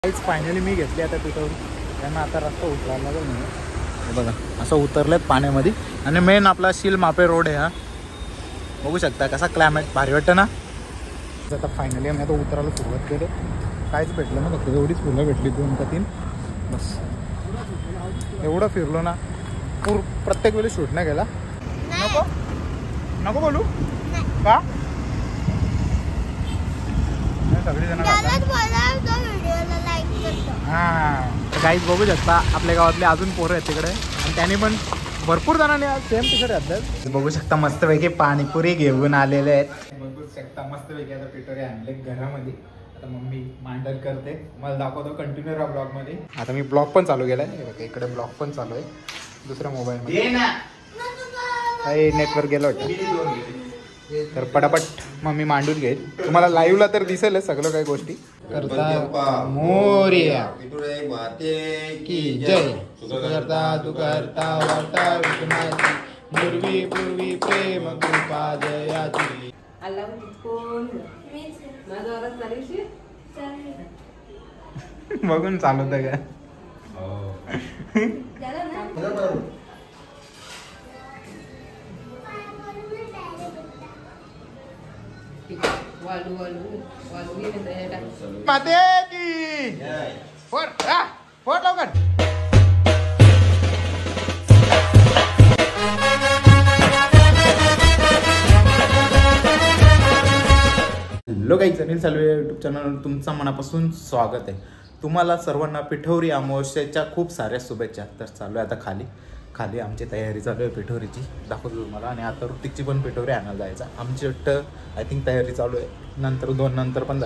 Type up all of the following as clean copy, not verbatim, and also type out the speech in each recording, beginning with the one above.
Finally मी घेतली आता पिठोरी. त्यांना आता रस्ता उतरायला लागेल म्हणून. हे बघा असं उतरलेत पाण्यामध्ये. आणि मेन आपला शील मापे रोड आहे हा. बघू शकता कसा क्लायमेट भारी वाटतं ना. आता फायनली आम्ही आता उतरायला सुरुवात केली. काहीच भेटलं ना, फक्त एवढीच फुलं भेटली 2 का 3 बस. एवढं फिरलो ना, प्रत्येक वेळी शूट नाही केला. नको नको बोलू का सगळी जण. हां काहीच बघू शकता आपल्या गावातले अजून पोरं आहेत तिकडे. आणि त्यांनी पण भरपूर जणांनी आज सेम टी शर्ट घातलं. बघू शकता मस्तपैकी पाणीपुरी घेऊन आलेले आहेत. बघू शकता मस्तपैकी आता पिठोरी आणले घरामध्ये. आता मम्मी मांडण करते, मला दाखवतो कंटिन्यू राहा ब्लॉग मध्ये. आता मी ब्लॉग पण चालू केलाय. इकडे ब्लॉग पण चालू आहे दुसऱ्या मोबाईल मध्ये. काही नेटवर्क गेलं होतं तर पटापट मम्मी मांडून घेईल. तुम्हाला लाईव्हला तर दिसेल सगळं काही गोष्टी. करता मोरया की जय. करता तू करता वाटा विघ्नाची, पूर्वी पूर्वी प्रेम कृपा जयाची. बघून चालवत का. माते की फोड लवकर. Hello guys, Anil Salve YouTube चॅनलवर तुमचं मनापासून स्वागत आहे. तुम्हाला सर्वांना पिठोरी अमावस्येच्या खूप साऱ्या शुभेच्छा. तर चालू आहे आता खाली आमची तयारी चालू आहे पिठोरीची, दाखवतो तुम्हाला. आणि आता ऋतिकची पण पिठोरी आणायला जायचं. आमची आय थिंक तयारी चालू आहे. नंतर 2 नंतर पण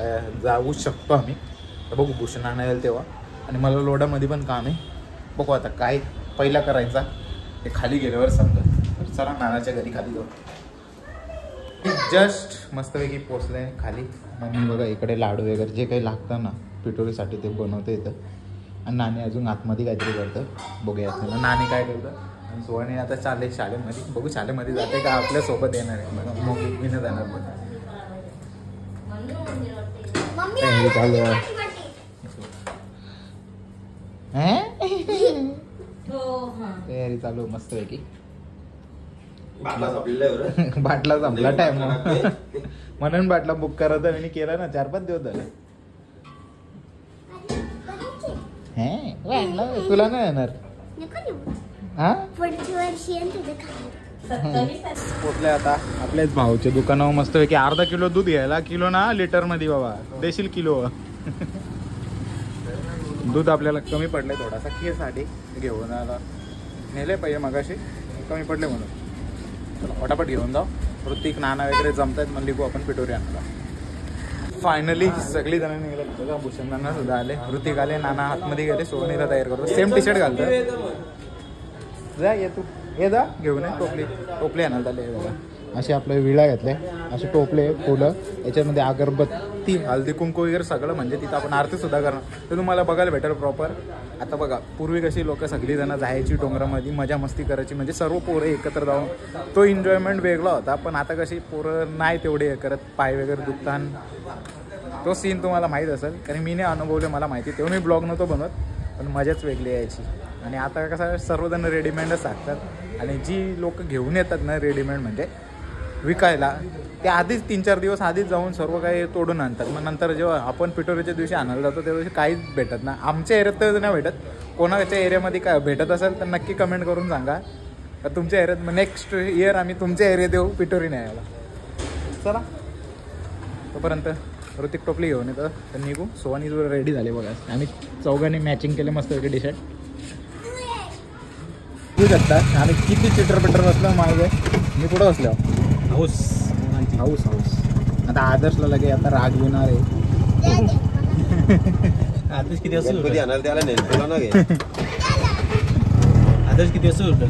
जाऊ शकतो आम्ही. तर बघू भूषण आणायला तेव्हा. आणि मला लोडामध्ये पण काम आहे. बघू आता काय पहिला करायचा ते खाली गेल्यावर समजा. तर चला नानाच्या घरी खाली जाऊ. जस्ट मस्तपैकी पोचले खाली. मम्मी बघा इकडे लाडू वगैरे जे काही लागतं ना पिठोरीसाठी ते बनवतं येतं. आणि नानी अजून आतमध्ये काहीतरी करतं. बघूया ना नानी काय करतं. आणि सोहनी आता चालले शाळेमध्ये. बघू शाळेमध्ये जाते का आपल्यासोबत येणार आहे. बघा मग मी नाही जाणार पण. चालू तयारी चालू मस्तपैकी. बाटला संपला टाइम म्हणून बाटला बुक करत मी केला ना 4-5 दिवस झाले. तुला नाही येणार. पोचले आता आपल्याच भाऊच्या दुकानावर मस्तपैकी. अर्धा किलो दूध घ्यायला. किलो ना लिटर मध्ये बाबा देशील किलो. दूध आपल्याला कमी पडले थोडासा केसाठी घेऊन आला. नेले पाहिजे मगाशी कमी पडले म्हणून. चला फटाफट घेऊन जाऊ. ऋतिक नाना वगैरे जमतायत म्हणली गो आपण पिठोरी आणला. फायनली सगळी जणांनी गेले. बघा भूषण नाना सुद्धा आले. ऋतिक आले, नाना आतमध्ये गेले. सोनीला तयार करतो. सेम टी शर्ट घालतो. जा ये तू ये जा घेऊन ये. टोपले आणायला आले. बघा असे आपले विळा घेतले. असे टोपले फुलं. याच्यामध्ये अगरबत्ती हळदी कुंकू वगैरे सगळं. म्हणजे तिथं आपण आरती सुद्धा करणार. तर तुम्हाला बघायला भेटेल प्रॉपर. आता बघा पूर्वी कशी लोक सगळी जण जायची डोंगरामध्ये मजा मस्ती करायची. म्हणजे सर्व पोरं एकत्र जाऊन तो एन्जॉयमेंट वेगळा होता. पण आता कशी पोरं नाही तेवढे हे करत. पाय वगैरे दुखतात. तो सीन तुम्हाला माहीत असेल कारण मी नाही अनुभवले, मला माहिती. तेव्हा मी ब्लॉग नव्हतो बनवत पण मजाच वेगळी यायची. आणि आता कसं सर्वजण रेडीमेडच सांगतात. आणि जी लोक घेऊन येतात ना रेडीमेड म्हणजे विकायला, ते आधीच 3-4 दिवस आधीच जाऊन सर्व काही तोडून आणतात. मग नंतर जेव्हा आपण पिठोरीच्या दिवशी आणायला जातो त्या दिवशी काहीच भेटत ना. आमच्या एरियात तर नाही भेटत. कोणाच्या एरियामध्ये काय भेटत असेल तर नक्की कमेंट करून सांगा. तर तुमच्या एरियात नेक्स्ट इयर आम्ही तुमच्या एरियात येऊ पिठोरी न्यायला. चला तोपर्यंत ऋतिक टोपली घेऊन येतं तर निघू. सोनी जो रेडी झाले बघा. आम्ही चौघांनी मॅचिंग केले मस्त वेगळे टी शर्ट. तू शकता आम्ही किती चिटर बसलो मागे. मी कुठं बसलो हाऊस. आता आदर्शला लगे आता राग येणार आहे. आदर्श किती वाजता आदर्श किती वाजता उठतो.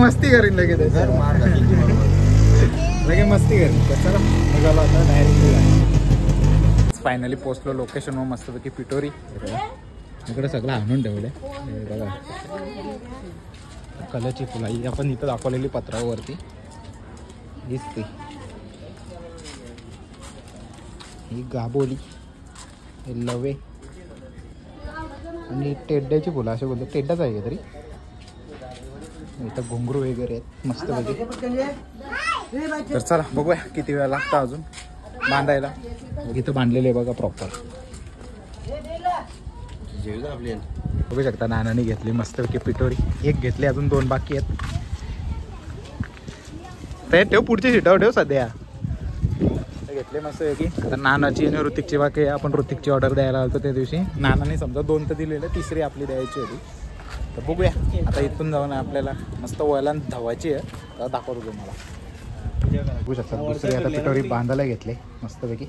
मस्ती करीन लगे मस्ती करीन. चला निघालो आता डायरेक्ट. फायनली पोचलो लोकेशनवर मस्तपैकी पिठोरी. इकडे सगळं आणून ठेवलं बघा. कलरची फुलं ही आपण इथं दाखवलेली पत्रावरती दिसते. ही गाबोली हे लवे आणि टेड्याची फुलं असे बोलतो. टेड्डाच आहे का तरी. इथं घुंगरू वगैरे आहेत मस्त पैकी. तर चला बघूया किती वेळ लागतं अजून बांधायला. इथं बांधलेले आहे बघा प्रॉपर. बघू शकता नानाने घेतली मस्तपैकी पिटोरी. एक घेतली, अजून 2 बाकी आहेत. ते ठेव पुढची सीटावर ठेव सध्या. घेतले मस्तपैकी. आता नानाची आणि ऋतिकची बाकी. आपण ऋतिकची ऑर्डर द्यायला आलो त्या दिवशी. नानाने समजा 2 तर दिलेले, तिसरी आपली द्यायची होती. तर बघूया आता इथून जाऊन आपल्याला मस्त वळण धावायची आहे. तर दाखवतो तुम्हाला. बघू शकता दुसरी आता पिटोरी बांधायला घेतले मस्तपैकी.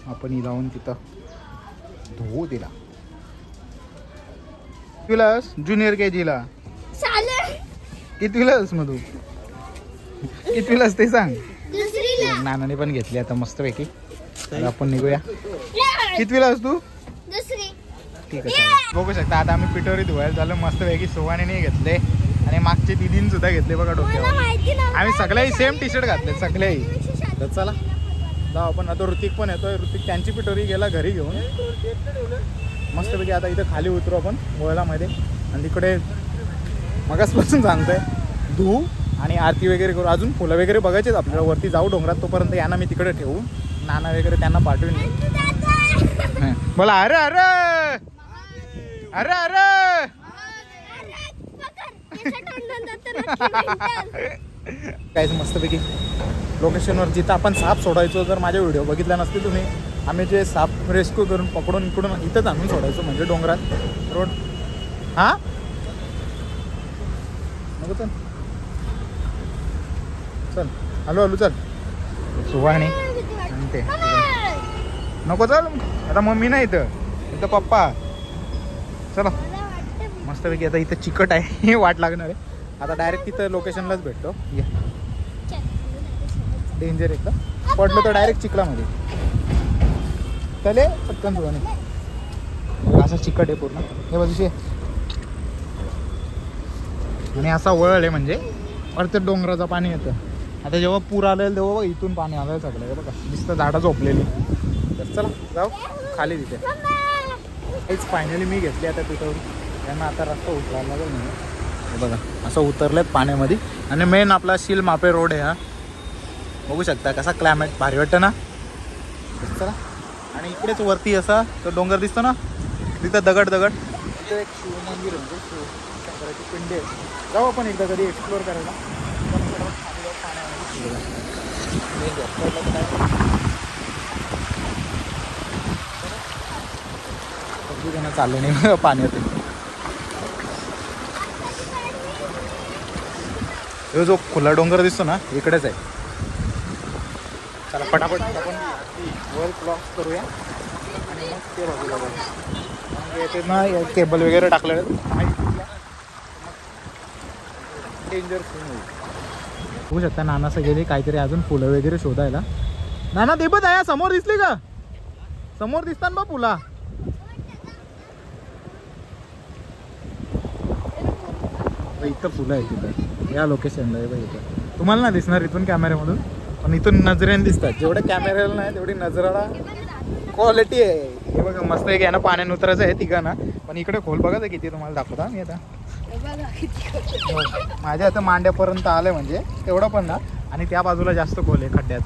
आपण ही लावून तिथं धुवू दिला. कितवीलास? ज्युनियर KGला. कितवीलास मग तू? कितवीलास ते सांग. नानाने पण घेतली आता मस्तपैकी. तर आपण निघूया. कितवीलास तू? ठीक आहे. बघू शकता आता आम्ही पिटोरी धुवायला झालो मस्तपैकी. सोवानीने घेतले आणि मागचे दीदीने सुद्धा घेतले बघा डोक्यावर. आम्ही सगळ्याही सेम टी शर्ट घातले सगळ्याही. तर चला जाऊ आपण. आता ऋतिक पण येतोय. ऋतिक त्यांची पिटोरी गेला घरी घेऊन मस्तपैकी. आता इथं खाली उतरू आपण वळामध्ये. आणि तिकडे मगासपासून सांगतोय धुवू आणि आरती वगैरे करू. अजून फुलं वगैरे बघायचेच आपल्याला. वरती जाऊ डोंगरात. तोपर्यंत यांना मी तिकडे ठेवू. नाना वगैरे त्यांना पाठवून बोला. अरे अरे अरे अरे काय मस्तपैकी लोकेशनवर जिथं आपण साप सोडायचो. जर माझे व्हिडिओ बघितला नसतील तुम्ही, आम्ही जे साप रेस्क्यू करून पकडून इकडून इथंच आणून सोडायचो. म्हणजे डोंगरात रोड. हा नको चल चल हॅलो हॅलो चल. सुवाणी ते नको चल. आता मम्मी नाही इथं पप्पा. चला मस्तपैकी. आता इथं चिकट आहे वाट लागणार आहे. आता डायरेक्ट तिथं लोकेशनलाच भेटतो. डेंजर आहे का पडलो तर डायरेक्ट चिखलामध्ये. चले पटकन सुवाणी. असा चिकट आहे पूर्ण हे बाजूशी. आणि असा वळ आहे म्हणजे प्रत्येक डोंगराचं पाणी येतं. आता जेव्हा पूर आलेलं तेव्हा बघा इथून पाणी आलं सगळं. बघा नुसतं झाडं झोपलेली. तर चला जाऊ खाली तिथे. काहीच फायनली मी घेतली आता तिथं. त्यांना आता रस्ता उतरायला लागेल म्हणून. बघा असं उतरलेत पाण्यामध्ये. आणि मेन आपला शिलमापे रोड आहे हा. बघू शकता कसा क्लायमेट भारी वाटतं ना. चला. आणि इकडेच वरती असा तो डोंगर दिसतो ना, तिथं दगड तिथं एक शिव मंदिर म्हणजे शंकराची पिंडी आहे. जाऊ आपण एकदा कधी एक्सप्लोअर करायला. चाललं नाही पाण्यात. जो खुला डोंगर दिसतो ना इकडेच आहे. चला पटापट आपण वर क्रॉस करूया आणि मग ते बाजूला जाऊ. येते ना केबल वगैरे टाकलेलं डेंजर सीन होईल. होऊ शकता. नाना सगळे काहीतरी अजून फुलं वगैरे शोधायला. नाना देबत आहे समोर दिसली का? समोर दिसतात बा फुला. इथं फुलं आहे तिथं या लोकेशनला आहे बघ. इथं तुम्हाला नाही दिसणार इथून कॅमेऱ्यामधून, पण इथून नजरेने दिसतात. जेवढ्या कॅमेऱ्याला नाही तेवढी नजराला क्वालिटी आहे. हे बघा मस्त एक यानं पाण्याने उतरायचं आहे तिघांना. पण इकडे खोल बघा किती तुम्हाला दाखवता मी आता. माझ्या आता मांड्यापर्यंत आलंय म्हणजे तेवढं पण ना. आणि त्या बाजूला जास्त खोल आहे खड्ड्यात.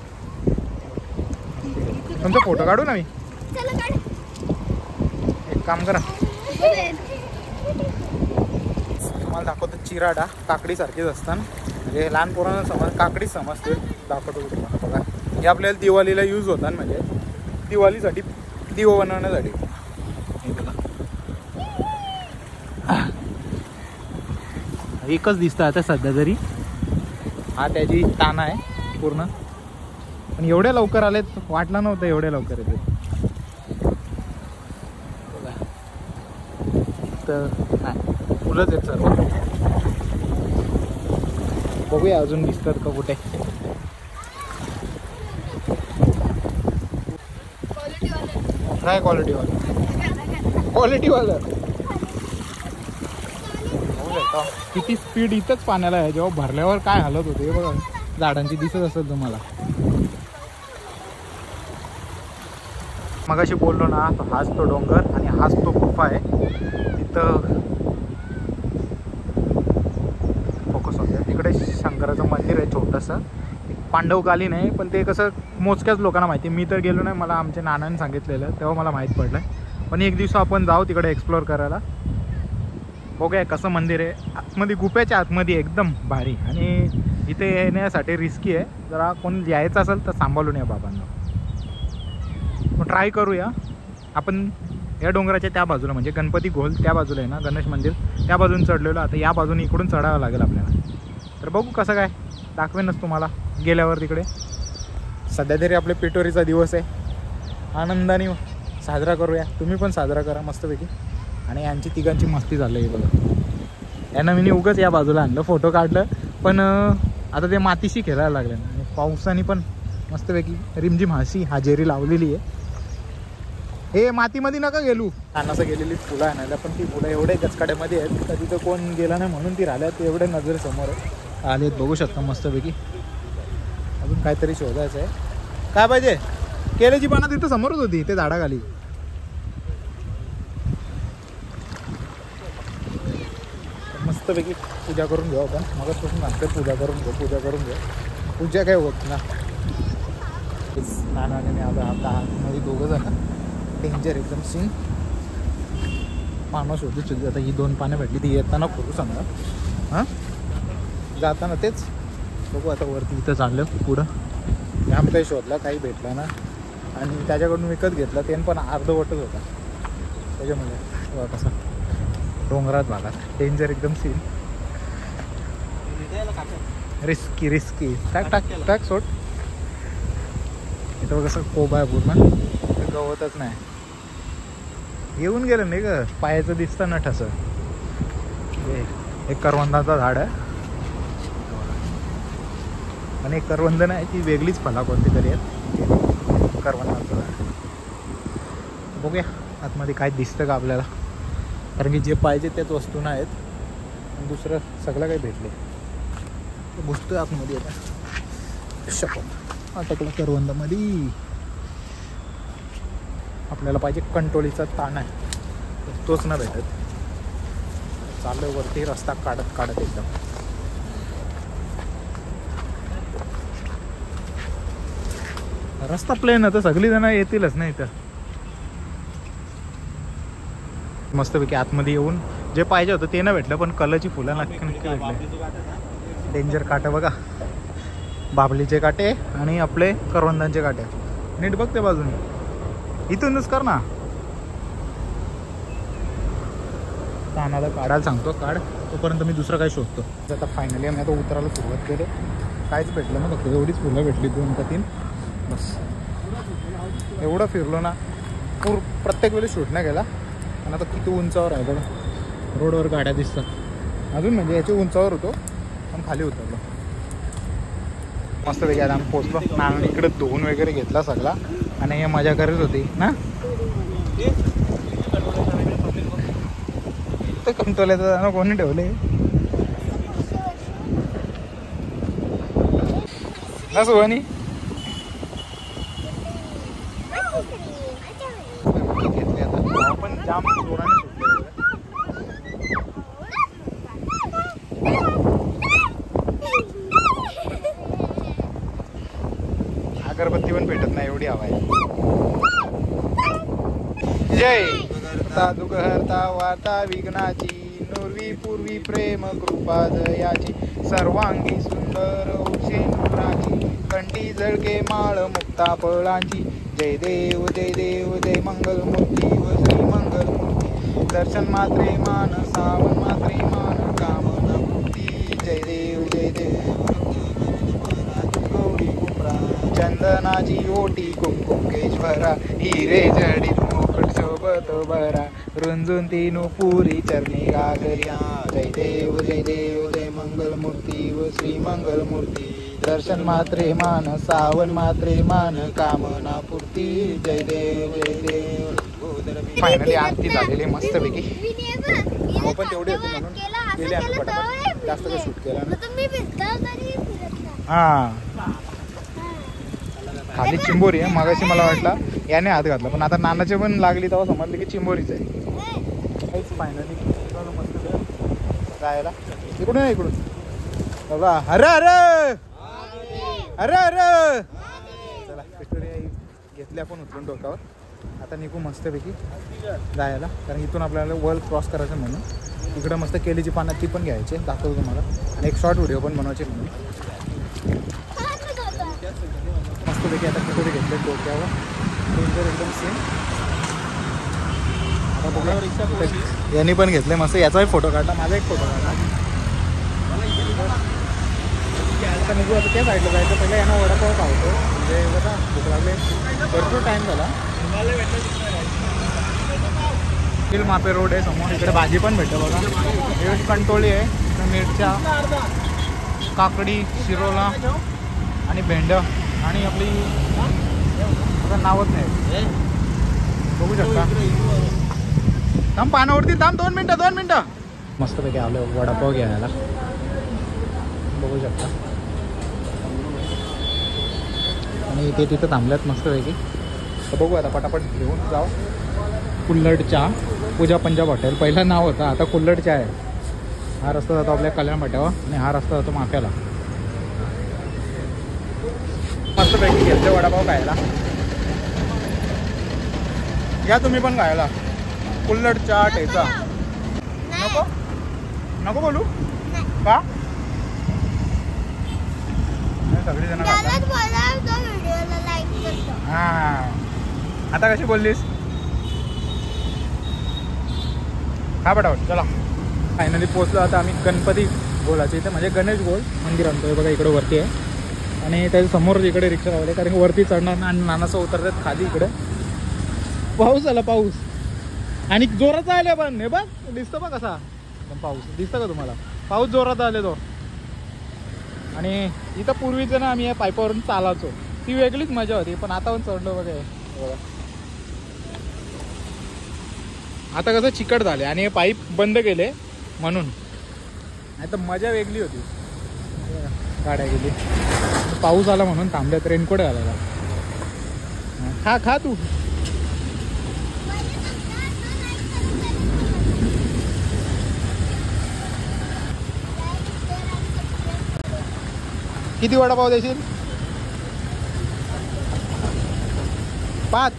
तुमचा फोटो काढू ना मी. एक काम करा तुम्हाला दाखवतो. चिराडा काकडी सारखीच असतात. म्हणजे लहान पोरांना समज काकडीच समजते. दाखवतो तुम्हाला. बघा हे आपल्याला दिवाळीला यूज होतात. म्हणजे दिवाळीसाठी दिवा बनवण्यासाठी. एकच दिसतं आता सध्या तरी. हा त्याची ताना आहे पूर्ण. पण एवढ्या लवकर आलेत वाटलं नव्हतं एवढ्या लवकर येते. तर नाही फुलंच आहेत सर्व. बघूया अजून दिसतात का कुठे. काय क्वालिटीवालं किती स्पीड इथंच पाण्याला आहे. जेव्हा भरल्यावर काय हालत होते बघा. झाडांची दिसत असेल तुम्हाला. मगाशी बोललो ना, तो हाच तो डोंगर आणि हाच तो गुफा आहे. तिथं फोकस होतं. तिकडे शंकराचं मंदिर आहे छोटंसं, पांडवकालीन आहे, पण ते कसं मोजक्याच लोकांना माहिती. मी तर गेलो नाही, मला आमच्या नानाने सांगितलेलं तेव्हा मला माहीत पडलं. पण एक दिवस आपण जाऊ तिकडे एक्सप्लोअर करायला. बघूया कसं मंदिर आहे. आतमध्ये गुफेच्या आतमध्ये एकदम भारी. आणि इथे येण्यासाठी रिस्की आहे जरा. कोण यायचं असेल तर सांभाळून या बाबांना. मग ट्राय करूया आपण. या डोंगराच्या त्या बाजूला म्हणजे गणपती घोल त्या बाजूला आहे ना गणेश मंदिर, त्या बाजून चढलेलो. आता या बाजूने इकडून चढावं लागेल आपल्याला. तर बघू कसं काय, दाखवेनच तुम्हाला गेल्यावर तिकडे. सध्या तरी आपले पिटोरीचा दिवस आहे, आनंदाने साजरा करूया. तुम्ही पण साजरा करा मस्तपैकी. आणि यांची तिघांची मस्ती झाली आहे बघा. यांना मी उगाच या बाजूला आणलं, फोटो काढलं, पण आता ते मातीशी खेळायला लागले. आणि पावसाने पण मस्तपैकी रिमझिम हाजेरी लावलेली आहे. हे मातीमध्ये नका गेलू. असं गेलेली फुलं आणायला, पण ती फुलं एवढे गचकाड्यामध्ये आहेत का तिथं कोण गेला नाही म्हणून ती राहिल्यात. एवढे नजरेसमोर आलेत, बघू शकता मस्तपैकी. अजून काहीतरी शोधायचं आहे. काय पाहिजे? केळीची पानं तिथं समोरच होती, ते झाडाखाली. मस्तपैकी पूजा करून घेऊ आपण. मग पासून सांगतो पूजा करून घेऊ. पूजा काय होत ना. नानाने मी आता मध्ये दोघं जण डेंजर एकदम सीन पानं शोधू. आता ही 2 पानं भेटली, ती येताना करू सांगा. हां, जाताना तेच बघू. आता वरती इथं चाललं पुढं. आम्ही काही शोधला, काही भेटला ना. आणि त्याच्याकडून विकत घेतला, ते पण अर्धवटच होता. त्याच्यामुळे कसा डोंगरात भागात डेंजर एकदम सीन. रिस्की टाक सोड. इथं कसं कोबा आहे पूर्ण, गवतच नाही. येऊन गेलं नाही ग, पायाचं दिसतं ना ठसं. एक करवंदाचं झाड आहे, आणि एक करवंद नाही, ती वेगळीच फला कोणती तरी आहेत. करवंदाचं झाड. बघूया आतमध्ये काय दिसतं का आपल्याला, कारण की जे पाहिजे त्याच वस्तू नाही आहेत. दुसरं सगळं काही भेटले गोष्ट आतमध्ये येतात. शपथ अटकला करवंदामध्ये. आपल्याला पाहिजे कंटोळीचा ताण आहे, तोच ना भेटत. चाललं वरती रस्ता काढत एकदम. रस्ता प्लेन आहे तर सगळी जण येतीलच नाही तर. मस्तपैकी आतमध्ये येऊन जे पाहिजे होतं ते ना भेटलं, पण कलरची फुलं नक्की भेटले. डेंजर काटे बघा, बाभलीचे काटे आणि आपले करवंदांचे काटे. नीट बघ त्या बाजूने, इथूनच कर ना. कानाला काढायला सांगतो, काढ. तोपर्यंत मी दुसरं काय शोधतो. आता फायनली आम्ही आता उतरायला सुरुवात केली. काहीच भेटलं ना, फक्त एवढीच फुलं भेटली, 2 का 3 बस. एवढं फिरलो ना, प्रत्येक वेळी शूट नाही गेला. पण आता किती उंचावर आहे बघा, रोडवर गाड्या दिसतात अजून. म्हणजे याच्या उंचावर होतो, पण खाली उतरलो. मस्तपैकी आता आम्ही पोचलो. नानाने इकडे धुवून वगैरे घेतला सगळा, आणि हे मजा करत होती ना. तर कंटोल्याचं जाणं कोणी ठेवले ना सुहानी. घेतले आता पण जाम जोराने सुटले. अगरबत्ती पण भेटत नाही, एवढी हवा आहे. जय दुघहर्ता वार्ता विघ्नाची, नुर्वी पूर्वी प्रेम कृपा दयाची, सर्वांगी सुंदर उक्षे नुराची, कंठी झळके माळ मुक्ता फळांची. जय देव जय मंगल मूर्ती व श्री मंगल मूर्ती, दर्शन मात्रे मान सावन मात्रे मान कामना मूर्ती. जय देव गौरी कुमरा, चंदनाची ओटी कुंकुमेश्वरा, हिरे जडित मुकुट शोभत भरा, रुंजून तीनु पुरी चरणी गागरिया. जय देव जय मंगल मूर्ती व श्री मंगल मूर्ती, दर्शन मात्रे मान सावन मात्रे मान कामना पूर्ती. जय देव. फायनली आरती झालेली मस्तपैकी. हो पण तेवढी होती म्हणून गेले आम्ही पटापट, जास्त काही शूट केला ना. हां खाली चिंबोरी आहे. मागाशी मला वाटला याने हात घातला, पण आता नानाचे पण लागली तेव्हा समजले की चिंबोरीच आहे. काहीच फायनली मस्त जायला इकडून आहे, इकडून बाबा. अरे अरे अरे अरे चला पिटोरी घेतली आपण उचलून डोक्यावर. आता निघू मस्तपैकी जायला, कारण इथून आपल्याला वर्ल्ड क्रॉस करायचं म्हणून. इकडं मस्त केलीची पानं ती पण घ्यायची, दाखवतो तुम्हाला, आणि एक शॉर्ट व्हिडिओ पण बनवायचे म्हणून. मस्तपैकी आता पिटोरी घेतले डोक्यावर, डेंजर एकदम सेम. यांनी पण घेतले मस्त, याचाही फोटो काढला, माझा एक फोटो काढला. आता निघू, आता त्या साईडला जायचं. पहिला यांना वडापाव खावतो, म्हणजे बघा भूक लागले, भरपूर टाईम झाला. हिल मापे रोड आहे समोर, इकडे भाजी पण भेटते बघा. हे कंटोळी आहे, मिरच्या, काकडी, शिरोला आणि भेंडं, आणि आपली नावच नाही, बघू शकता. थांब पानावरती थांब, 2 मिनटं. मस्तपैकी आलो वडापाव घ्यायला, बघू शकता. आणि ते तिथं थांबल्यात मस्तपैकी. तर बघू आता पटापट घेऊन जाऊ. कुल्हड चहा, पूजा पंजाब हॉटेल पहिला नाव होतं, आता कुल्हड चहा आहे. हा रस्ता जातो आपल्या कल्याण फाट्यावर, आणि हा रस्ता जातो माफ्याला. मस्तपैकी घेतले वडापाव खायला. या तुम्ही पण खायला कुल्हड चहा ठेचा. नको बोलू का, सगळी जण हां. आता कशी बोललीस, हा पटापट चला. फायनली पोचलो आता आम्ही गणपती गोलाच्या इथे, म्हणजे गणेश गोल मंदिर आणतोय बघा, इकडे वरती आहे. आणि त्याच्या समोर इकडे रिक्षा लावली, कारण की वरती चढणार आणि नानाचं उतरतात खाली. इकडे पाऊस आला, पाऊस, आणि जोराचा आले पण हे बघ, दिसतो बघ कसा पाऊस, दिसतं का तुम्हाला, पाऊस जोरात आले तो. आणि इथं पूर्वीचं ना आम्ही या पाईपावरून चालायचो, ती वेगळीच मजा होती. पण आता पण चढलो बघा, आता कसं चिकट झाले आणि हे पाईप बंद केले म्हणून, नाही तर मजा वेगळी होती. गाड्या गेली, पाऊस आला म्हणून थांबल्यात, रेनकोट घालायला. खा तू. किती वडापाव देशील? 5.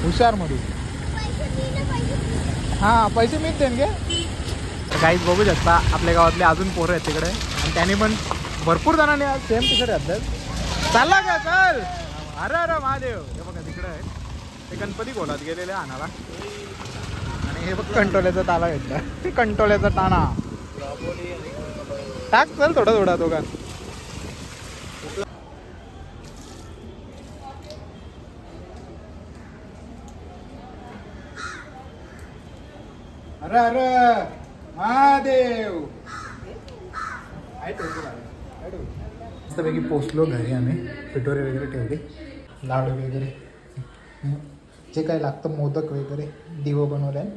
हुशार मध्ये. हां पैसे मीच देईन गे. काहीच बघू शकता आपल्या गावातले अजून पोरं आहेत तिकडे, आणि त्यांनी पण भरपूर जणांनी आज सेम तिकडे घातलं. चालला का चल. अरे महादेव, हे बघा तिकडे आहे, ते गणपती गोलात गेलेले आणाला. आणि हे बघ कंटोल्याचा ताला घेतला, कंटोल्याचा टाणा टाक, चल थोडा दोघा. अरे महादेव. मस्तपैकी पोचलो घरी आम्ही, पिटोरी वगैरे ठेवली, लाडू वगैरे जे काय लागतं, मोदक वगैरे, दिवं बनवलं आहे,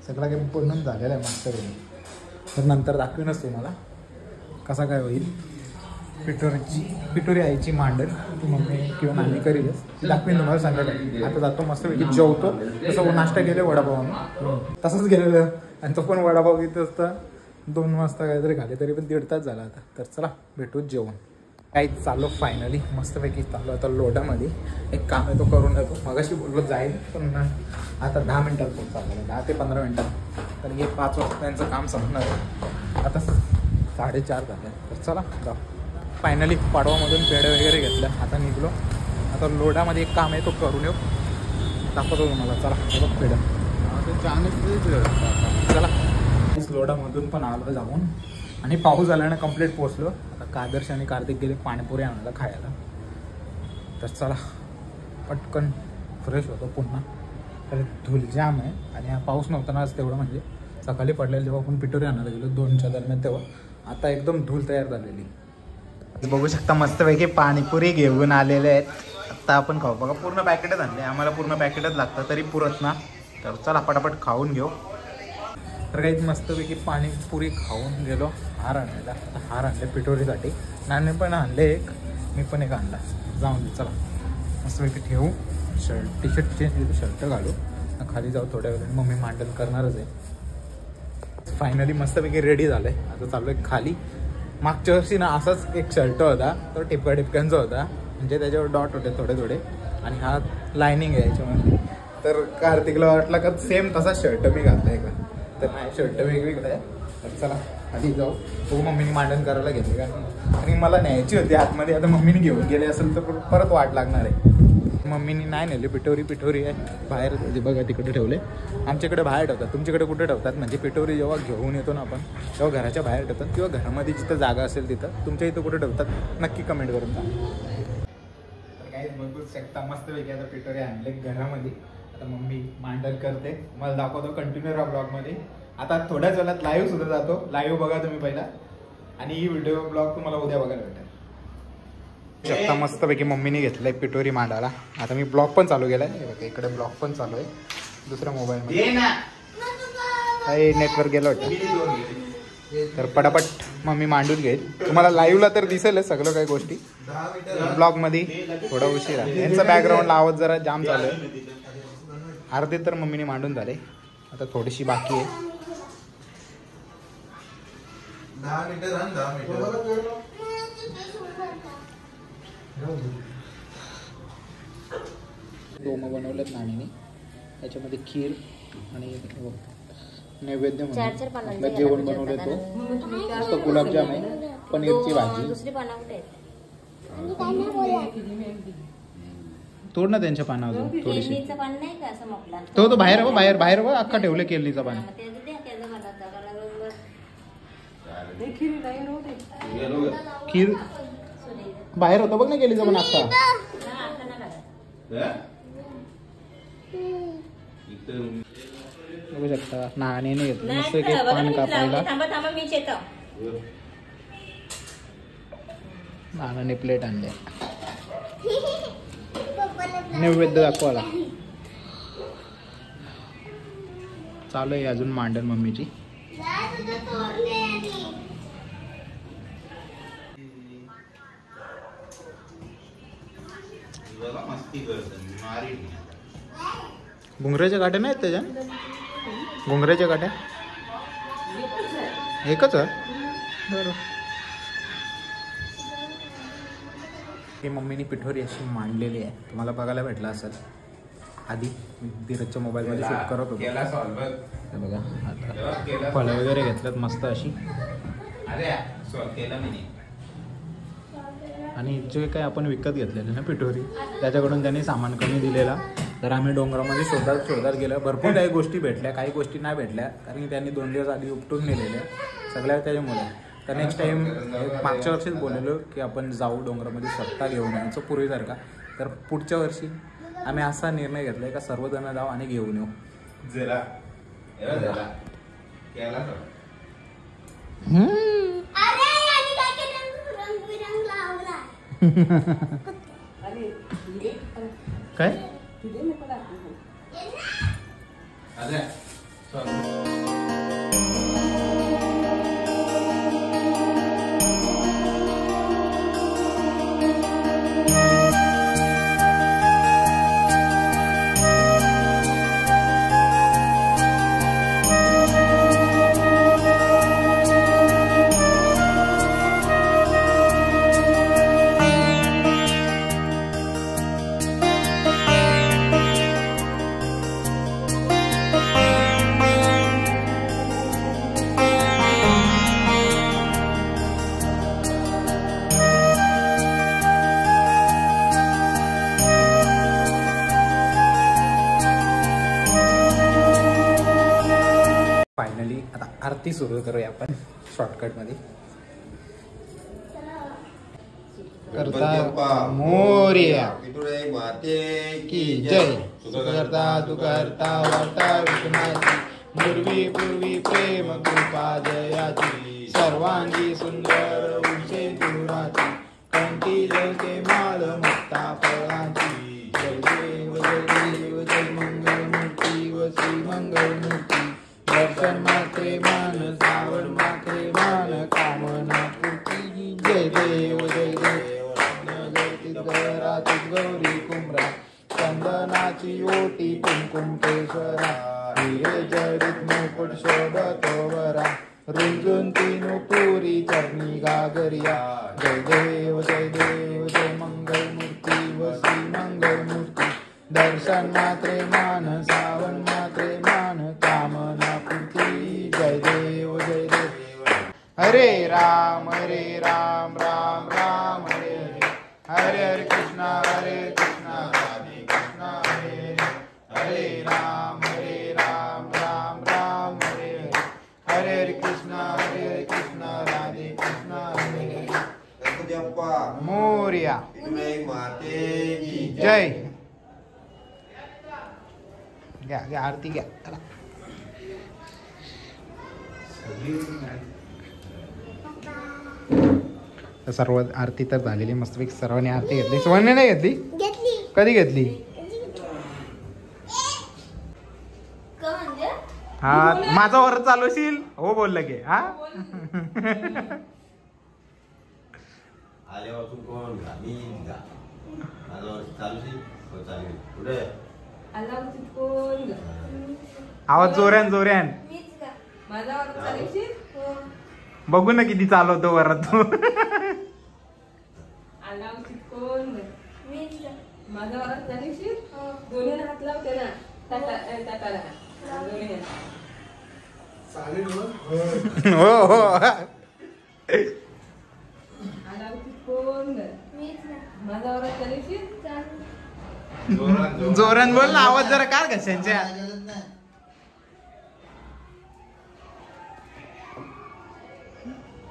सगळं काही बनवून झालेलं आहे मस्तपैकी. तर नंतर दाखवेनच तुम्हाला कसा काय होईल. पिटोरी आईची मांडण ती मम्मी किंवा नानी करीलच, ती दाखवेन तुम्हाला संध्याकाळी. आता जातो मस्तपैकी जेवतो, तसं नाश्ता गेले वडापाव आम्ही तसंच गेलेलं, आणि तो पण वडापाव घेत असता 2 वाजता काहीतरी खाले, तरी पण 1.5 तास झाला आता. तर चला भेटू जेवण. काही चालू फायनली मस्तपैकी चालू आता लोढामध्ये. एक काम आहे तो करून येतो, मगाशी बोललो जाईल, पण आता 10 मिनिटात पोहोच चालला, 10 ते 15 मिनिटात. तर हे 5 वाजता त्यांचं काम संपणार आहे, आता 4:30 झाले. तर चला जाऊ. फायनली पाडवामधून पेढे वगैरे घेतलं, आता निघलो. आता लोढामध्ये एक काम आहे तो करून येऊ, दाखवतो तुम्हाला. चला बघ पेढा, चला. लोढामधून पण आलो जाऊन, आणि पाऊस झाल्यानं कंप्लीट पोचलो. आता कादर्श आणि कार्तिक गेले पाणीपुरी आणायला खायला. तर चला पटकन फ्रेश होतो पुन्हा. तर धूल जाम आहे, आणि हा पाऊस नव्हता ना आज तेवढं, म्हणजे सकाळी पडलेलं जेव्हा आपण पिटोरी आणायला गेलो 2च्या दरम्यान, तेव्हा आता एकदम धूल तयार झालेली. बघू शकता मस्तपैकी पाणीपुरी घेऊन आलेले आहेत. आता आपण खाऊ बघा, पूर्ण पॅकेटच आणले, आम्हाला पूर्ण पॅकेटच लागतं तरी पुरत ना. तर चला पटापट खाऊन घेऊ. तर काही मस्तपैकी पाणीपुरी खाऊन गेलो हार आणायला. आता हार आणले पिटोरीसाठी, नाने पण आणले एक, मी पण एक आणला. जाऊन दे चला मस्तपैकी ठेवू. Shirt T shirt change shirt घालू खाली जाऊ थोड्या वेळाने. मम्मी मांडण करणारच आहे. फायनली मस्तपैकी रेडी झालं आहे. आता चालू आहे खाली. मागच्या वर्षी ना असाच एक शर्ट होता, तो टिपक्यांचा होता, म्हणजे त्याच्यावर डॉट होते थोडे थोडे आणि हा लायनिंग आहे याच्यामध्ये. तर कार्तिकला वाटलं का सेम तसा शर्ट मी घातला आहे का, तर नाही शर्ट वेगवेगळं आहे. तर चला खाली जाऊ. तो मम्मीने मांडण करायला घेतली का आणि मला न्यायची होती आतमध्ये. आता मम्मीने घेऊन गेले असेल तर परत वाट लागणार आहे. मम्मीनी नाही नेली. पिठोरी आहे बाहेर बघा तिकडे ठेवले. आमच्याकडे बाहेर ठेवतात, तुमच्याकडे कुठे ठेवतात? म्हणजे पिठोरी जेव्हा घेऊन येतो ना आपण तेव्हा घराच्या बाहेर ठेवतात किंवा घरामध्ये जिथं जागा असेल तिथं. तुमच्या इथं कुठे ठेवतात नक्की कमेंट करून सांगा. तर काहीच बघू शकता मस्तपैकी आता पिठोरी आणले घरामध्ये. आता मम्मी मांडण करते, मला दाखवतो कंटिन्यू राहा ब्लॉगमध्ये. आता थोड्याच वेळात लाईव्ह सुद्धा जातो. लाईव्ह बघा तुम्ही पहिला आणि ही व्हिडिओ ब्लॉग तुम्हाला उद्या बघायला भेटेल. शकता मस्तपैकी मम्मीने घेतलंय पिठोरी मांडायला. आता मी ब्लॉग पण चालू केलाय. इकडे ब्लॉग पण चालू आहे दुसऱ्या मोबाईलमध्ये. नेटवर्क गेलं वाटतं. तर पटापट मम्मी मांडून घेईल. तुम्हाला लाईव्हला तर दिसेलच सगळं काही गोष्टी. ब्लॉगमध्ये थोडा उशीर आहे. यांचा बॅकग्राऊंडला आवाज जरा जाम चालू आहे. अर्धे तर मम्मीने मांडून झाले, आता थोडीशी बाकी आहे. 10 मिनिटं. डोमं बनवलेत नाणीने. त्याच्यामध्ये खीर आणि नैवेद्य म्हणून जेवण बनवलं. तो मस्त गुलाबजाम आहे, पनीरची भाजी. तोड ना त्यांच्या पानावर थोडीशी. तो बाहेर बाहेर अख्खा ठेवले केळीचा पान. खीर बाहेर होतं बघ ना केळीचा पान अख्खा. बघू शकता नाण्याने घेतलं मस्त एक पान कापायला. नानाने प्लेट आणले नैवेद्य दाखवायला. चालू आहे अजून मांडण मम्मीची. घुंगराच्या गाठ्या नाहीत त्याच्या. घुंगराच्या गाठ्या एकच आहे बरोबर. ही मम्मीने पिठोरी अशी मांडलेली आहे, तुम्हाला बघायला भेटला असेल. आधी धीरजच्या मोबाईलमध्ये शूट करत होतो. बघा आता फळं वगैरे घेतल्यात मस्त अशी. आणि जे काही आपण विकत घेतलेले ना पिठोरी, त्याच्याकडून त्यांनी सामान कमी दिलेला. तर आम्ही डोंगरामध्ये शोधात गेलो. भरपूर काही गोष्टी भेटल्या, काही गोष्टी नाही भेटल्या, कारण की त्यांनी 2 दिवस आधी उपटून नेलेल्या सगळ्या त्याच्यामुळे. तर नेक्स्ट टाइम मागच्या वर्षीच बोललेलो की आपण जाऊ डोंगरामध्ये स्वतः घेऊन यायचं पूर्वीसारखा. तर पुढच्या वर्षी आम्ही असा निर्णय घेतलाय का सर्वजण जाऊ आणि घेऊन येऊ. काय फायनली आता आरती सुरू करूया आपण शॉर्टकट मध्ये. करता मोरया की जय. करता तू करता वाटा विघ्नाची, पूर्वी प्रेम कृपा जयाची, सर्वांगी सुंदर उंचे दुराची, कंठी जळते माळ मुक्ता फळांची. जय देव जय मंगलमूर्ती व श्री मंगलमूर्ती. दर्शन मात्रे मान सावड मात्रे मान कामना पूर्ती. जय देव जय देव गौरी कुंभरा चंदन वेंकटेश्वरा हिरे मुकुट शोभतो वरा रुंजून तीनू पुरी चरणी गागरिया जय देव जय मंगल मूर्ती व श्री मंगल मूर्ती दर्शन मात्रे मान सावन मात्रे मान कामना पूर्ती जय देव हरे राम राम राम हरे हरे हरे कृष्णा राधे कृष्णा हरे हरे राम राम राम हरे हरे हरे कृष्णा राधे कृष्णा हरे मोरया जय घ्या आरती घ्या चला सर्व आरती तर झालेली मस्तपैकी सर्वांनी आरती घेतली सर्वांनी नाही घेतली कधी घेतली हा माझा वर चालवशील हो बोललं की हा आवाज जोऱ्यान बघू ना किती चालवतो वरात तू माझा वरात चालवशील दोन्ही हात लावते ना ताटाला हो हो माझा वरात चालवशील जोरान बोल ना आवाज जरा काढ घशांच्या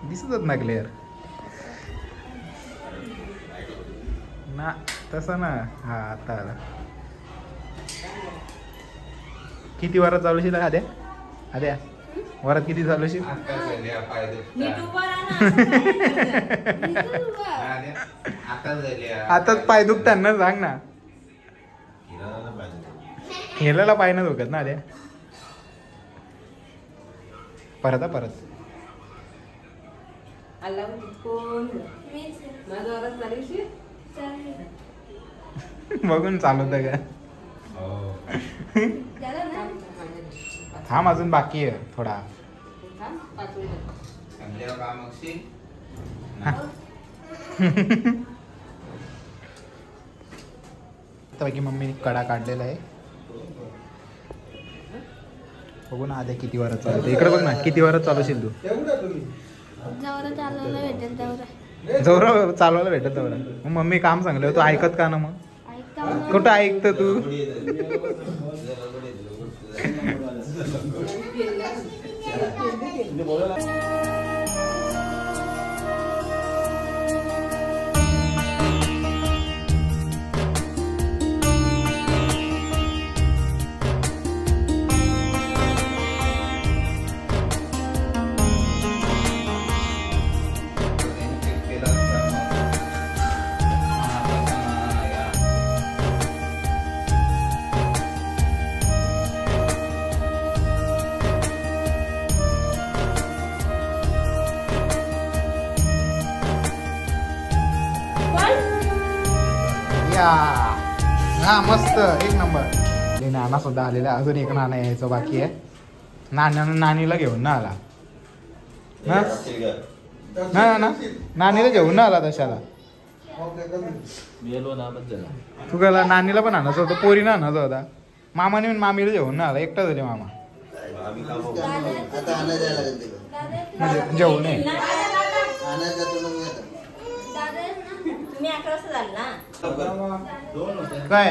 दिसतच ना क्लिअर ना तसं ना हा आता आला किती वरात चालवशील आद्या आद्या वरात किती चालवशील आताच पाय दुखताना सांग ना हेलाला पाय ना दुखत ना आद्या परत बघून चालवत का थांब अजून बाकी आहे थोडा पैकी मम्मीने कडा काढलेला आहे बघू ना आधी किती वरात चालवते इकडे बघ ना किती वरात चालवशील तू जवळ चालवायला भेटत तेवढं मग मम्मी काम सांगलं तू ऐकत का ना मग कुठं ऐकत तू हा मस्त एक नंबर नाना सुद्धा आलेला अजून एक नाना यायचं बाकी आहे नानीला घेऊन ना आला ना नानीला घेऊन ना आला तशाला तू गेला नानीला पण आणायचं होतं पोरीनं आणायचं होता मामाने मामीला घेऊन ना आला एकटा झाले मामा म्हणजे जेवण आहे काय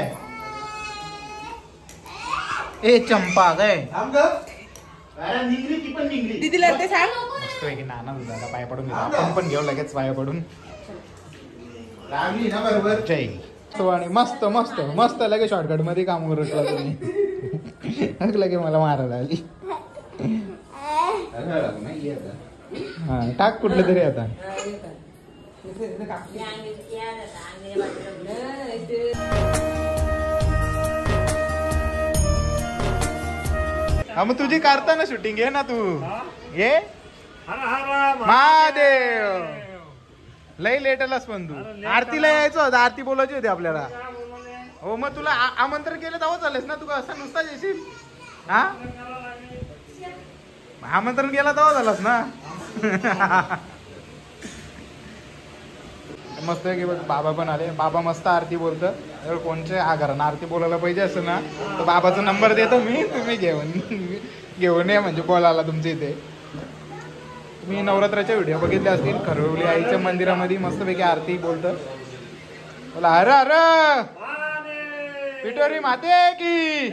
ए चंपा काय दीदीला ते सांग मस्त पैकी नाना दादा पाया पडून घेतो आपण पण घेऊ लगेच पाया पडून लागली ना बरोबर जय आणि मस्त मस्त मस्त लगे शॉर्टकट मध्ये काम उरकला तुम्ही लगे मला मारायला आली हा टाक कुठलं तरी आता हा मग तुझी काढता ना शूटिंग आहे ना तू ये महादेव लई लेट आलास पण तू आरतीला यायचं होतं आरती बोलायची होती आपल्याला हो मग तुला आमंत्रण केलं तेव्हा चालेस ना, तुला असं नुसता येशील हा? आमंत्रण केला तेव्हा झालास ना. मस्त आहे की बघ, बाबा पण आले. बाबा मस्त आरती बोलतं. जर कोणच्या घरानं आरती बोलायला पाहिजे असं ना तर बाबाचा नंबर देतो मी, तुम्ही घेऊन या म्हणजे बोलायला तुमच्या इथे. तुम्ही नवरात्राच्या व्हिडिओ बघितले असतील, खरवली आईच्या मंदिरामध्ये मस्तपैकी आरती बोलतं. बोला अरे अरे पिठोरी माते की.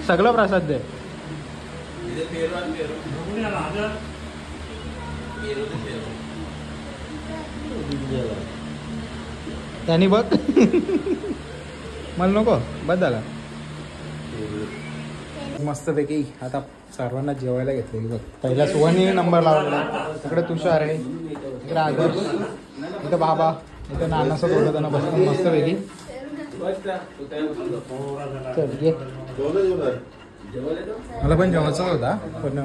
सगळं प्रसाद दे. त्यांनी बघ मला नको, बस झाला. मस्तपैकी आता सर्वांना जेवायला घेतलं. बघ पहिला सुहानी नंबर लावलेला, इकडे तुषार आहे, इकडे आदर्श, इथं बाबा, इथं नानाचं दोघं जण बसलं मस्तपैकी. मला पण जेवायचा होता पण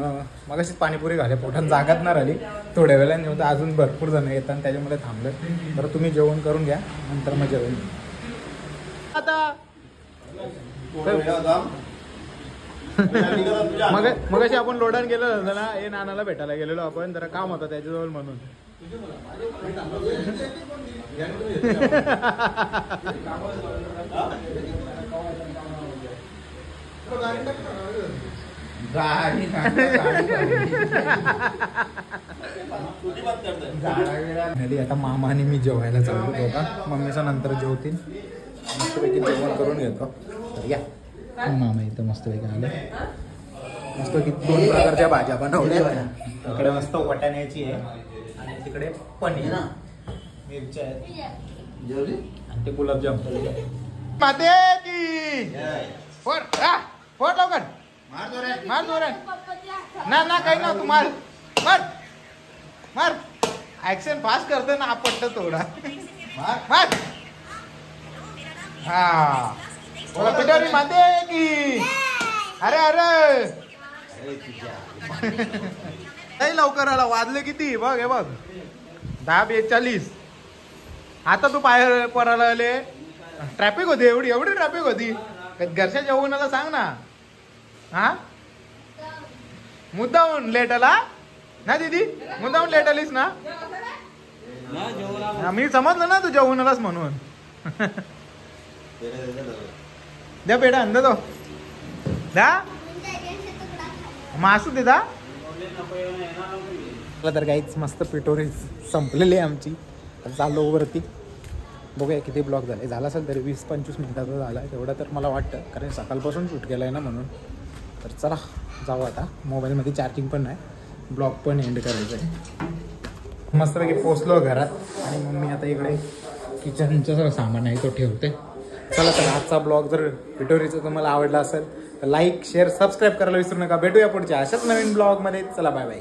मग अशीच पाणीपुरी घाले, पोटात जागात ना राहिली. थोड्या वेळाने जेवता, अजून भरपूर जण येतात आणि त्याच्यामध्ये थांबलं. तर तुम्ही जेवण करून घ्या, नंतर मग जेवण आता. मग अशी आपण लोडान गेलो होतो ना, हे नानाला भेटायला गेलेलो आपण, जरा काम होतं त्याच्याजवळ म्हणून. आता मामा आणि मी जेवायला चाललो होता. मम्मीच्या नंतर जेवतील, मस्तपैकी जेवण करून घेतो. तर या मामा इथं मस्तपैकी आले. मस्तपैकी 2 प्रकारच्या भाज्या बनवल्या. इकडे मस्त वाटाण्याची आहे आणि तिकडे पनीर, मिरच्या आहेत आणि ते गुलाबजाम. माते की फोड लवकर, मार जोरात ना ना काही ना, तू मार मार मार. ऍक्शन फास्ट करतो ना, आपटत थोडा. मार. हा बोला पिठोरी माते की. अरे अरे नाही लवकर आला, वाजले किती बघ, हे बघ 10:40. आता तू पाय पडायला आले. ट्रॅफिक होती, एवढी ट्रॅफिक होती. घरच्या जेवणाला सांग ना. हा मुद्दाहून लेट आला ना दीदी, मुद्दाहून लेट आलीस ना. मी समजलं ना तू जेवून आलास म्हणून. द्या पेढा अंदा तो द्या, मासू दे दा. तर काहीच मस्त पिठोरी संपलेली आहे आमची. चाललो वरती, बघूया किती ब्लॉग झाले. झाला असेल तरी 20-25 मिनिटाचा झाला तेवढा तर मला वाटतं, कारण सकाळपासून शूट केलं आहे ना म्हणून. तर चला जाऊ आता. मोबाईलमध्ये चार्जिंग पण नाही, ब्लॉग पण एंड करायचं आहे. मस्तपैकी पोचलो घरात आणि मम्मी आता इकडे किचनचं सगळं सामान आहे तो ठेवते. चला तर आजचा ब्लॉग जर पिठोरीचा तुम्हाला आवडला असेल तर लाईक, शेअर, सबस्क्राईब करायला विसरू नका. भेटूया पुढच्या अशाच नवीन ब्लॉगमध्ये. चला बाय बाय.